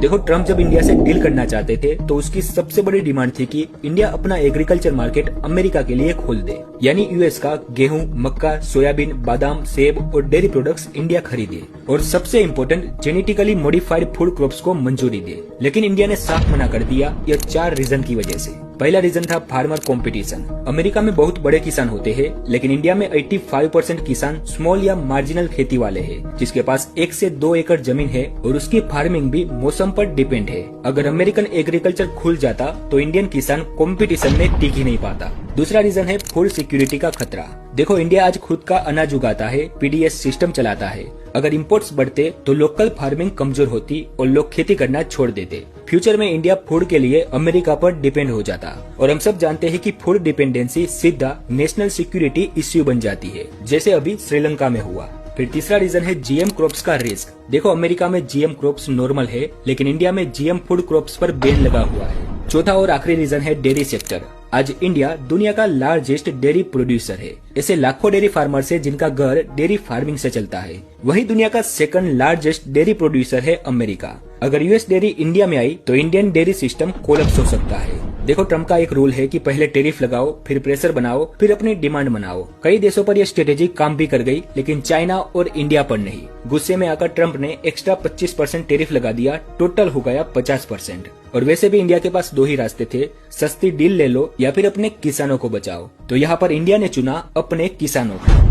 देखो, ट्रम्प जब इंडिया से डील करना चाहते थे तो उसकी सबसे बड़ी डिमांड थी कि इंडिया अपना एग्रीकल्चर मार्केट अमेरिका के लिए खोल दे, यानी यूएस का गेहूं, मक्का, सोयाबीन, बादाम, सेब और डेयरी प्रोडक्ट्स इंडिया खरीदे और सबसे important genetically modified food crops को मंजूरी दे। लेकिन इंडिया ने साफ मना कर दिया, यह 4 रीजन की वजह से। पहला रीजन था फार्मर कंपटीशन। अमेरिका में बहुत बड़े किसान होते हैं, लेकिन इंडिया में 85% किसान स्मॉल या मार्जिनल खेती वाले हैं, जिसके पास 1 से 2 एकड़ जमीन है और उसकी फार्मिंग भी मौसम पर डिपेंड है। अगर अमेरिकन एग्रीकल्चर खुल जाता तो इंडियन किसान कंपटीशन में टिक ही नहीं पाता। दूसरा रीजन है फूड सिक्योरिटी का खतरा। देखो, इंडिया आज खुद का अनाज उगाता है, पीडीएस सिस्टम चलाता है। अगर इंपोर्ट्स बढ़ते तो लोकल फार्मिंग कमजोर होती और लोग खेती करना छोड़ देते। फ्यूचर में इंडिया फूड के लिए अमेरिका पर डिपेंड हो जाता और हम सब जानते हैं कि फूड डिपेंडेंसी सीधा नेशनल सिक्योरिटी इश्यू बन जाती है, जैसे अभी श्रीलंका में हुआ। फिर तीसरा रीजन है जीएम क्रॉप्स का रिस्क। देखो, अमेरिका में जीएम क्रॉप्स नॉर्मल है, लेकिन इंडिया में जीएम फूड क्रॉप्स पर बैन लगा हुआ है। चौथा और आखिरी रीजन है डेयरी सेक्टर। आज इंडिया दुनिया का लार्जेस्ट डेयरी प्रोड्यूसर है। ऐसे लाखों डेयरी फार्मर्स है जिनका घर डेयरी फार्मिंग से चलता है। वही दुनिया का सेकंड लार्जेस्ट डेयरी प्रोड्यूसर है अमेरिका। अगर यूएस डेयरी इंडिया में आई तो इंडियन डेयरी सिस्टम कोलैप्स हो सकता है। देखो, ट्रम्प का एक रूल है कि पहले टैरिफ लगाओ, फिर प्रेशर बनाओ, फिर अपनी डिमांड बनाओ। कई देशों पर यह स्ट्रेटेजी काम भी कर गई, लेकिन चाइना और इंडिया पर नहीं। गुस्से में आकर ट्रम्प ने एक्स्ट्रा 25% टैरिफ लगा दिया, टोटल हो गया 50%। और वैसे भी इंडिया के पास 2 ही रास्ते थे, सस्ती डील ले लो या फिर अपने किसानों को बचाओ। तो यहाँ पर इंडिया ने चुना अपने किसानों को।